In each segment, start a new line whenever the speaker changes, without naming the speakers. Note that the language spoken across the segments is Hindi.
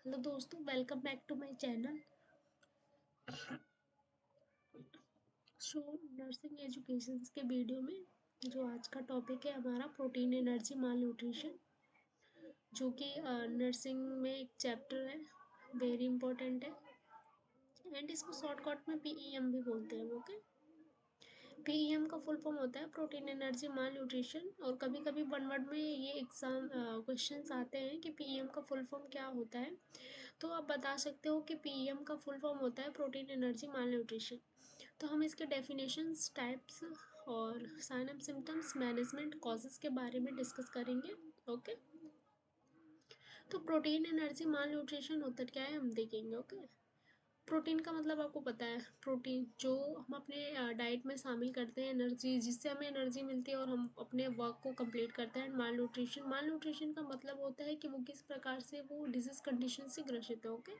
हेलो दोस्तों, welcome back to my channel. So nursing education के वीडियो में जो आज का टॉपिक है हमारा प्रोटीन एनर्जी माल न्यूट्रिशन, जो कि नर्सिंग में एक चैप्टर है, वेरी इंपॉर्टेंट है। एंड इसको शॉर्टकट में पीईएम भी बोलते हैं। ओके, पीईएम का फुल फॉर्म होता है प्रोटीन एनर्जी माल न्यूट्रिशन। और कभी कभी वन वर्ड में ये एग्जाम क्वेश्चंस आते हैं कि पीईएम का फुल फॉर्म क्या होता है। तो आप बता सकते हो कि पीईएम का फुल फॉर्म होता है प्रोटीन एनर्जी माल न्यूट्रिशन। तो हम इसके डेफिनेशंस, टाइप्स और sign and symptoms, management, causes के बारे में डिस्कस करेंगे। ओके, तो प्रोटीन एनर्जी माल न्यूट्रिशन होता क्या है हम देखेंगे। ओके, प्रोटीन का मतलब आपको पता है, प्रोटीन जो हम अपने डाइट में शामिल करते हैं, एनर्जी जिससे हमें एनर्जी मिलती है और हम अपने वर्क को कंप्लीट करते हैं। माल न्यूट्रिशन का मतलब होता है कि वो किस प्रकार से वो डिजीज कंडीशन से ग्रसित है। ओके,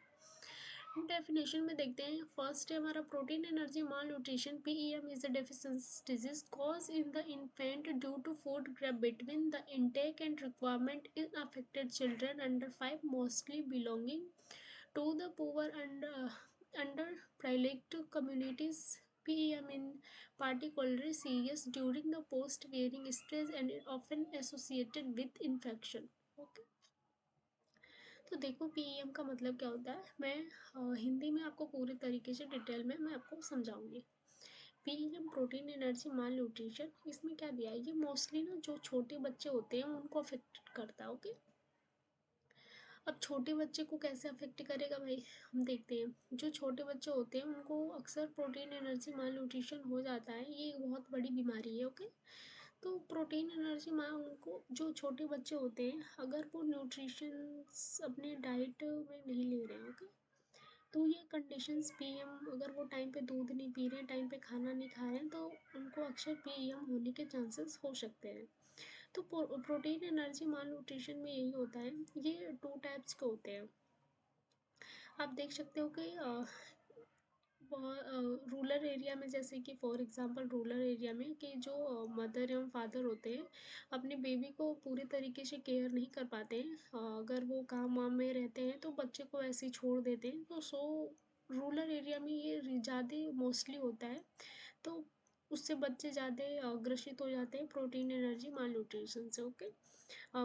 डेफिनेशन में देखते हैं। फर्स्ट है हमारा protein energy malnutrition, PEM is a deficiency disease cause in the infant due to food gap between the intake and requirement in affected children under 5, mostly belonging to the poor and underprivileged communities. PEM in particularly serious during the post-wearing stress and is often associated with infection. Okay. तो देखो पीईएम का मतलब क्या होता है, मैं हिंदी में आपको पूरे तरीके से डिटेल में मैं आपको समझाऊंगी। पीईएम प्रोटीन एनर्जी माल न्यूट्रिशन, इसमें क्या दिया है, ये मोस्टली ना जो छोटे बच्चे होते हैं उनको अफेक्ट करता है। ओके, अब छोटे बच्चे को कैसे अफेक्ट करेगा भाई, हम देखते हैं। जो छोटे बच्चे होते हैं उनको अक्सर प्रोटीन एनर्जी माल न्यूट्रिशन हो जाता है, ये एक बहुत बड़ी बीमारी है। ओके, तो प्रोटीन एनर्जी माल, उनको जो छोटे बच्चे होते हैं अगर वो न्यूट्रिशन अपने डाइट में नहीं ले रहे हैं, ओके, तो ये कंडीशंस पीएम, अगर वो टाइम पे दूध नहीं पी रहे हैं, टाइम पे खाना नहीं खा रहे हैं, तो उनको अक्सर पीएम होने के चांसेस हो सकते हैं। तो प्रोटीन एनर्जी माल न्यूट्रिशन में यही होता है। ये टू टाइप्स के होते हैं। आप देख सकते हो कि रूरल एरिया में, जैसे कि फॉर एग्जांपल रूरल एरिया में कि जो मदर एवं फादर होते हैं अपने बेबी को पूरे तरीके से केयर नहीं कर पाते हैं। अगर वो काम वाम में रहते हैं तो बच्चे को ऐसे ही छोड़ देते हैं। तो रूरल एरिया में ये ज़्यादा मोस्टली होता है। तो उससे बच्चे ज़्यादा ग्रसित हो जाते हैं प्रोटीन एनर्जी माल न्यूट्रिशन से। ओके,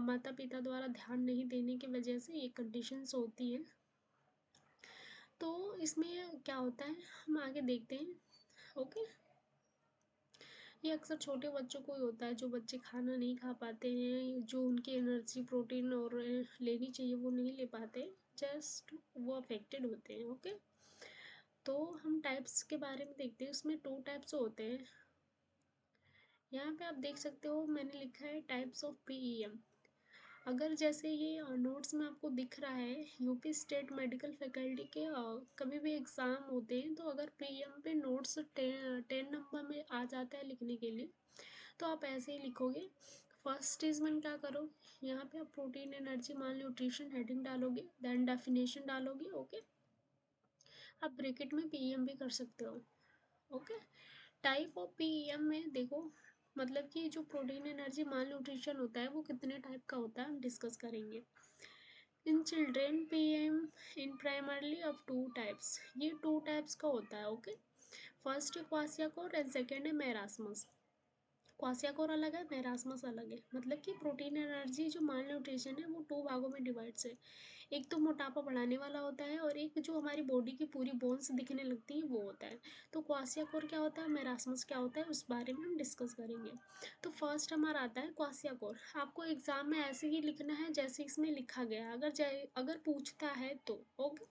माता पिता द्वारा ध्यान नहीं देने की वजह से ये कंडीशंस होती हैं। तो इसमें क्या होता है हम आगे देखते हैं। ओके, ये अक्सर छोटे बच्चों को ही होता है, जो बच्चे खाना नहीं खा पाते हैं, जो उनकी एनर्जी प्रोटीन और लेनी चाहिए वो नहीं ले पाते, जस्ट वो अफेक्टेड होते हैं। ओके, तो हम टाइप्स के बारे में देखते हैं। उसमें टू टाइप्स होते हैं। यहाँ पे आप देख सकते हो मैंने लिखा है टाइप्स ऑफ पीईएम। अगर जैसे ये नोट्स में आपको दिख रहा है, यूपी स्टेट मेडिकल फैकल्टी के कभी भी एग्ज़ाम होते हैं तो अगर पीएम पे नोट्स 10 नंबर में आ जाता है लिखने के लिए, तो आप ऐसे ही लिखोगे। फर्स्ट स्टेज में क्या करो, यहाँ पे आप प्रोटीन एनर्जी माल न्यूट्रिशन हेडिंग डालोगे, देन डेफिनेशन डालोगे। ओके, आप ब्रैकेट में पीएम भी कर सकते हो। ओके, टाइप ऑफ पीईएम में देखो, मतलब कि जो प्रोटीन एनर्जी माल न्यूट्रिशन होता है वो कितने टाइप का होता है हम डिस्कस करेंगे। In children PM in primarily of two types, ये टू टाइप्स का होता है। ओके, फर्स्ट है क्वासियाकोर एंड सेकेंड है मेरास्मस। क्वासियाकोर अलग है, मेरास्मस अलग है। मतलब कि प्रोटीन एनर्जी जो माल न्यूट्रिशन है वो टू भागों में डिवाइड्स है। एक तो मोटापा बढ़ाने वाला होता है और एक जो हमारी बॉडी की पूरी बोन्स दिखने लगती है वो होता है। तो क्वासियाकोर क्या होता है, मेरास्मस क्या होता है, उस बारे में हम डिस्कस करेंगे। तो फर्स्ट हमारा आता है क्वासियाकोर। आपको एग्जाम में ऐसे ही लिखना है जैसे इसमें लिखा गया है, अगर पूछता है तो। ओके,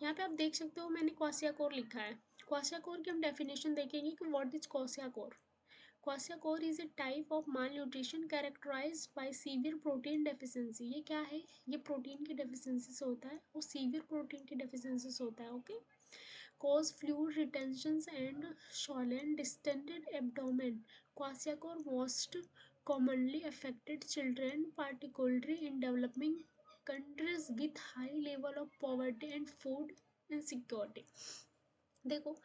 यहाँ पे आप देख सकते हो मैंने क्वासियाकोर लिखा है। क्वासियाकोर की हम डेफिनेशन देखेंगे कि what is kwashiorkor. Kwashiorkor is a type of malnutrition characterized by severe protein deficiency. ये क्या है, ये प्रोटीन की डेफिशिएंसी से होता है, वो सीवियर प्रोटीन की डेफिशिएंसी से होता है। Okay, cause fluid retentions and swollen distended abdomen. Kwashiorkor most commonly affected children, particularly in developing countries with high level of poverty and food insecurity. देखो,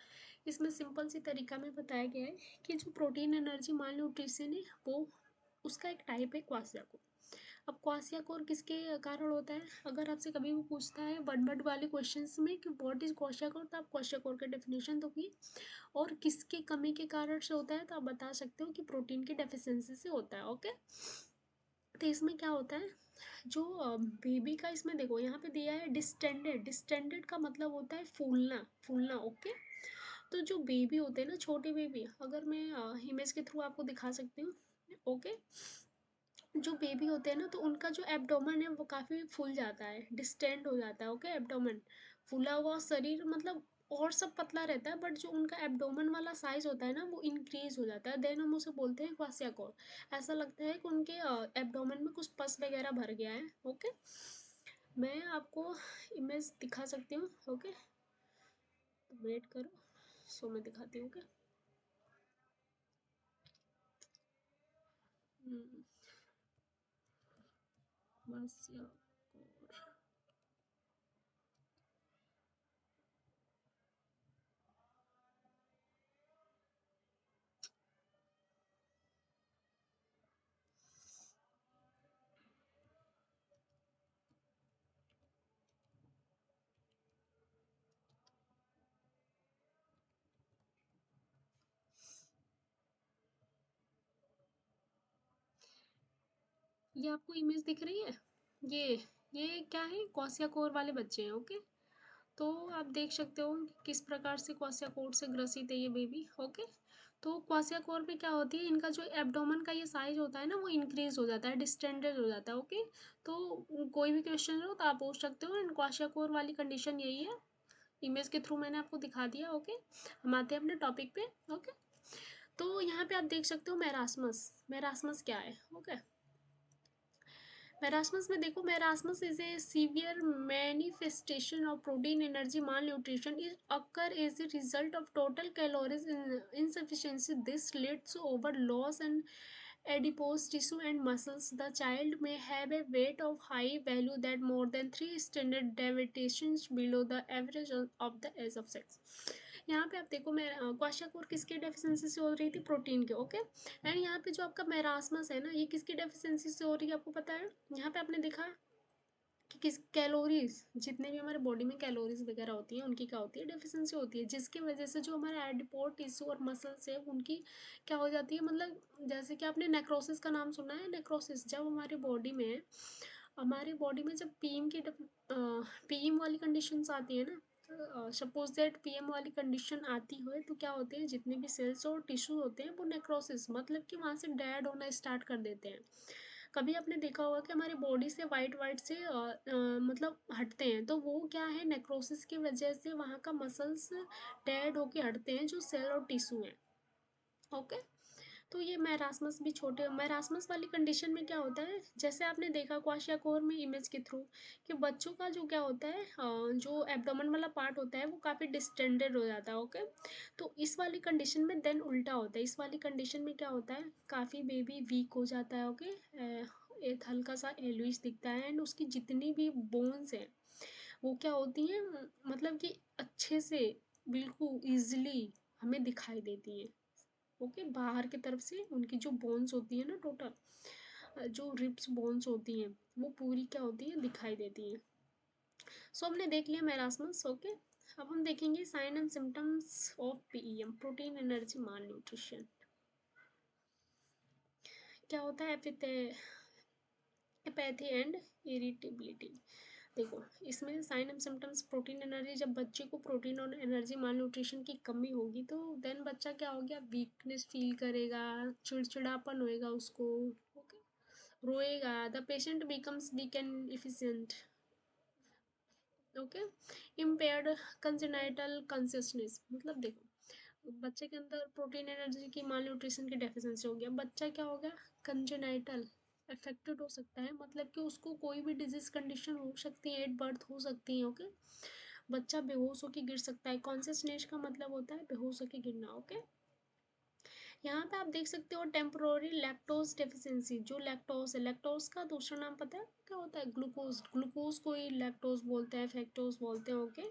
इसमें सिंपल सी तरीका में बताया गया है कि जो प्रोटीन एनर्जी माल न्यूट्रिशन है वो उसका एक टाइप है क्वासियाकोर। अब क्वाशियाकोर किसके कारण होता है? अगर आपसे कभी भी पूछता है वन वर्ड वाले क्वेश्चंस में कि व्हाट इज क्वाशियाकोर, तो आप क्वाशियाकोर का डेफिनेशन दोगे। और किसकी कमी के कारण से होता है, तो आप बता सकते हो कि प्रोटीन की डेफिशिएंसी से होता है। ओके, तो इसमें क्या होता है, जो बेबी का, इसमें देखो यहाँ पे दिया है डिस्टेंडेड। डिस्टेंडेड का मतलब होता है फूलना, फूलना। ओके, तो जो बेबी होते हैं ना, छोटे बेबी, अगर मैं इमेज के थ्रू आपको दिखा सकती हूँ। ओके, जो बेबी होते हैं ना, तो उनका जो एब्डोमेन है वो काफ़ी फूल जाता है, डिस्टेंड हो जाता है। ओके, एब्डोमेन फूला हुआ, शरीर मतलब और सब पतला रहता है, बट जो उनका एब्डोमेन वाला साइज होता है ना, वो इंक्रीज हो जाता है। देन हम उसे बोलते हैं क्वाशियाकोर। ऐसा लगता है कि उनके एब्डोमेन में कुछ पस वगैरह भर गया है। ओके, मैं आपको इमेज दिखा सकती हूँ। ओके, वेट करो, सो मैं दिखाती हूँ। ओके, क्वाशियाकोर। ये आपको इमेज दिख रही है? ये क्या है, क्वाशियाकोर वाले बच्चे हैं। ओके, तो आप देख सकते हो कि किस प्रकार से क्वाशियाकोर से ग्रसित है ये बेबी। ओके, तो क्वाशियाकोर में क्या होती है, इनका जो एब्डोमेन का ये साइज होता है ना, वो इंक्रीज हो जाता है, डिस्टेंडेड हो जाता है। ओके, तो कोई भी क्वेश्चन हो तो आप पूछ सकते हो। एंड क्वाशियाकोर वाली कंडीशन यही है, इमेज के थ्रू मैंने आपको दिखा दिया। ओके, हम आते हैं अपने टॉपिक पे। ओके, तो यहाँ पे आप देख सकते हो मेरास्मस। मेरास्मस क्या है? ओके, मेरास्मस में देखो, marasmus is a severe manifestation of protein energy malnutrition is occur as a result of total calories insufficiency. This leads to over loss and adipose tissue and muscles. The child may have a weight of high value that more than 3 standard deviations below the average of the age of sex. यहाँ पे आप देखो, मैं क्वाशियाकोर किसकी डेफिशिएंसी से हो रही थी? प्रोटीन के। ओके, एंड यहाँ पे जो आपका मेरास्मस है ना, ये किसकी डेफिशिएंसी से हो रही है आपको पता है? यहाँ पे आपने देखा कि किस कैलोरीज, जितने भी हमारे बॉडी में कैलोरीज वगैरह होती हैं, उनकी क्या होती है? डेफिशिएंसी होती है, जिसकी वजह से जो हमारे एडिपोर टिश्यू और मसल्स है, उनकी क्या हो जाती है, मतलब जैसे कि आपने नेक्रोसिस का नाम सुना है। नेक्रोसिस जब हमारी बॉडी में, हमारी बॉडी में जब पीएम की पीएम वाली कंडीशंस आती है ना, सपोज दैट पीएम वाली कंडीशन आती है, तो क्या होते हैं, जितने भी सेल्स और टिश्यू होते हैं वो नेक्रोसिस मतलब कि वहाँ से डेड होना स्टार्ट कर देते हैं। कभी आपने देखा होगा कि हमारी बॉडी से वाइट वाइट से मतलब हटते हैं, तो वो क्या है, नेक्रोसिस की वजह से वहाँ का मसल्स डेड होके हटते हैं, जो सेल और टिश्यू हैं। ओके, तो ये मैरास्मस भी छोटे, मैरास्मस वाली कंडीशन में क्या होता है, जैसे आपने देखा क्वाशियाकोर में इमेज के थ्रू, कि बच्चों का जो क्या होता है, जो एब्डोमेन वाला पार्ट होता है वो काफ़ी डिस्टेंडेड हो जाता है। ओके, तो इस वाली कंडीशन में देन उल्टा होता है। इस वाली कंडीशन में क्या होता है, काफ़ी बेबी वीक हो जाता है। ओके, एक हल्का सा एलुइश दिखता है, एंड उसकी जितनी भी बोन्स हैं वो क्या होती हैं, मतलब कि अच्छे से बिल्कुल ईजिली हमें दिखाई देती हैं। ओके, बाहर की तरफ से उनकी जो बोन्स होती है ना, टोटल जो रिब्स बोन्स होती हैं, वो पूरी क्या होती है, दिखाई देती हैं। सो हमने देख लिया मैरास्मस। ओके, अब हम देखेंगे sign and symptoms of PEM, protein energy malnutrition. क्या होता है एपैथी एंड इरिटेबिलिटी। देखो, इसमें sign and symptoms, protein energy, जब बच्चे को प्रोटीन और एनर्जी माल न्यूट्रिशन की कमी होगी, तो देन बच्चा क्या हो गया, वीकनेस फील करेगा, चिड़चिड़ापन होएगा उसको। ओके, रोएगा, the patient becomes weak and efficient. Okay, impaired congenital consciousness, मतलब देखो बच्चे के अंदर प्रोटीन एनर्जी की माल न्यूट्रिशन की डेफिशिएंसी हो गया, बच्चा क्या हो गया, कंजेनाइटल अफेक्टेड हो सकता है, मतलब कि उसको कोई भी डिजीज कंडीशन हो सकती है, एट बर्थ हो सकती है। ओके, बच्चा बेहोश होकर गिर सकता है। कॉन्सियसनेस का मतलब होता है बेहोश होकर गिरना। ओके, यहाँ पे आप देख सकते हो टेम्पोररी लैक्टोज डेफिशिएंसी। जो लैक्टोज है, लैक्टोज का दूसरा नाम पता है क्या होता है? ग्लूकोज। ग्लूकोज को ही लैक्टोज बोलते हैं, फैक्टोज बोलते हैं। ओके,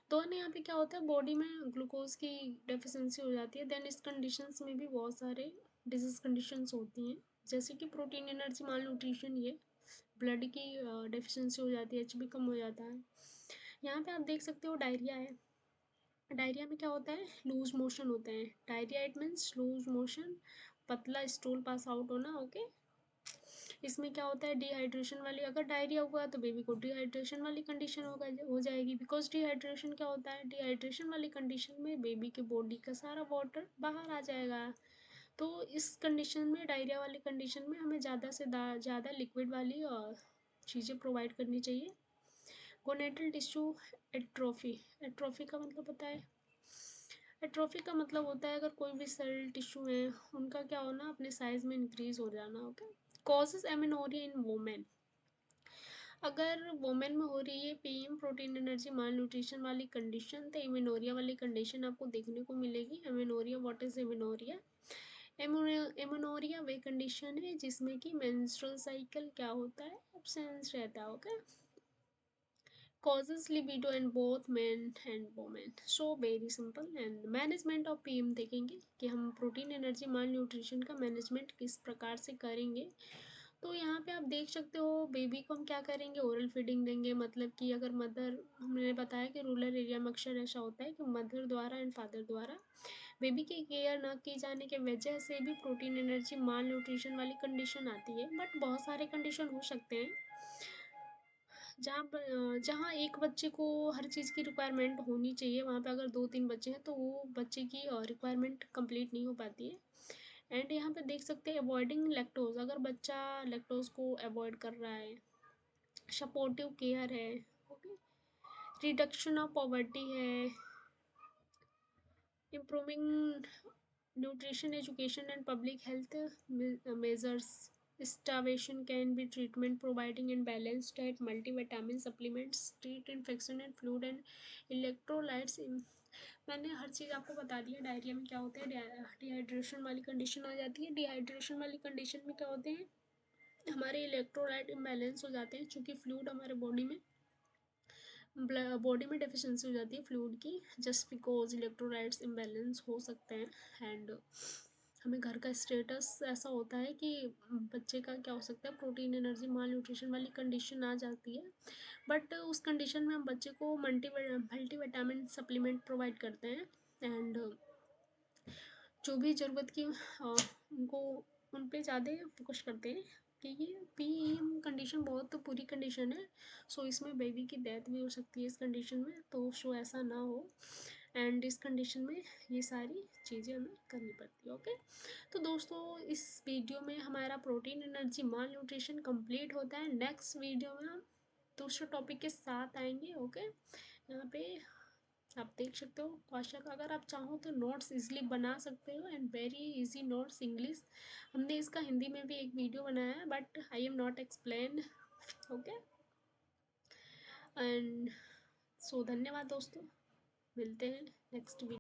तो ना यहाँ पे क्या होता है, बॉडी में ग्लूकोज की डेफिशिएंसी हो जाती है। देन इस कंडीशंस में भी बहुत सारे डिजीज कंडीशंस होती हैं, जैसे कि प्रोटीन एनर्जी माल न्यूट्रिशन, ये ब्लड की डेफिशिएंसी हो जाती है, एचबी कम हो जाता है। यहाँ पे आप देख सकते हो डायरिया है। डायरिया में क्या होता है, लूज मोशन होते हैं। Diarrhoea it means loose motion, पतला स्टूल पास आउट होना। ओके, इसमें क्या होता है, डिहाइड्रेशन वाली, अगर डायरिया हुआ तो बेबी को डिहाइड्रेशन वाली कंडीशन हो जाएगी। बिकॉज डिहाइड्रेशन क्या होता है, डिहाइड्रेशन वाली कंडीशन में बेबी के बॉडी का सारा वाटर बाहर आ जाएगा। तो इस कंडीशन में, डायरिया वाली कंडीशन में, हमें ज़्यादा से ज़्यादा लिक्विड वाली चीज़ें प्रोवाइड करनी चाहिए। गोनेटल टिश्यू एट्रोफी, एट्रोफी का मतलब पता है, एट्रोफी का मतलब होता है अगर कोई भी सेल टिश्यू है उनका क्या होना, अपने साइज में इंक्रीज हो जाना। Okay, causes amenorrhoea in women, अगर वोमेन में हो रही है PM protein energy malnutrition वाली कंडीशन, तो एमेनोरिया वाली कंडीशन आपको देखने को मिलेगी। Amenorrhoea, what is amenorrhoea? Amenorrhoea वे कंडीशन है जिसमें कि मेंस्ट्रुअल साइकिल क्या होता है, एब्सेंस रहता है। Okay, causes libido in both men and women, so very simple। and management of PM देखेंगे कि हम प्रोटीन एनर्जी माल न्यूट्रिशन का मैनेजमेंट किस प्रकार से करेंगे। तो यहाँ पे आप देख सकते हो बेबी को हम क्या करेंगे, ओरल फीडिंग देंगे। मतलब कि अगर मदर, हमने बताया कि रूरल एरिया में अक्सर ऐसा होता है कि मदर द्वारा एंड फादर द्वारा बेबी की केयर ना की जाने के वजह से भी प्रोटीन एनर्जी माल न्यूट्रिशन वाली कंडीशन आती है। बट बहुत सारे कंडीशन हो सकते हैं जहाँ एक बच्चे को हर चीज़ की रिक्वायरमेंट होनी चाहिए, वहाँ पे अगर 2-3 बच्चे हैं तो वो बच्चे की रिक्वायरमेंट कंप्लीट नहीं हो पाती है। एंड यहाँ पे देख सकते हैं अवॉइडिंग लैक्टोज, अगर बच्चा लैक्टोज को अवॉइड कर रहा है, सपोर्टिव केयर है। ओके, रिडक्शन ऑफ पॉवर्टी है, improving nutrition education and public health measures, starvation can be treatment providing in balanced diet, multivitamin supplements, treat infection and fluid and electrolytes मैंने हर चीज़ आपको बता दी है। डायरिया में क्या होता है, डिहाइड्रेशन वाली कंडीशन आ जाती है। डिहाइड्रेशन वाली कंडीशन में क्या होते हैं, हमारे इलेक्ट्रोलाइट इम्बैलेंस हो जाते हैं, चूँकि फ्लूइड हमारे बॉडी में डेफिशिएंसी हो जाती है फ्लूइड की, जस्ट बिकॉज इलेक्ट्रोलाइट्स इम्बैलेंस हो सकते हैं। एंड हमें घर का स्टेटस ऐसा होता है कि बच्चे का क्या हो सकता है, प्रोटीन एनर्जी माल न्यूट्रिशन वाली कंडीशन आ जाती है। बट उस कंडीशन में हम बच्चे को मल्टीविटामिन सप्लीमेंट प्रोवाइड करते हैं। एंड जो भी ज़रूरत की उनको, उन पे ज़्यादा फोकस करते हैं कि ये पीएम कंडीशन बहुत बुरी कंडीशन है। सो इसमें बेबी की डेथ भी हो सकती है इस कंडीशन में, तो सो ऐसा ना हो। एंड इस कंडीशन में ये सारी चीज़ें हमें करनी पड़ती है। ओके, तो दोस्तों इस वीडियो में हमारा प्रोटीन एनर्जी माल न्यूट्रिशन कंप्लीट होता है। नेक्स्ट वीडियो में हम दूसरे टॉपिक के साथ आएंगे। ओके, यहाँ पे आप देख सकते हो कौशक, अगर आप चाहो तो नोट्स इजीली बना सकते हो, and very easy notes English. हमने इसका हिंदी में भी एक वीडियो बनाया है but I am not explain. Okay, and so धन्यवाद दोस्तों, मिलते हैं नेक्स्ट वीडियो।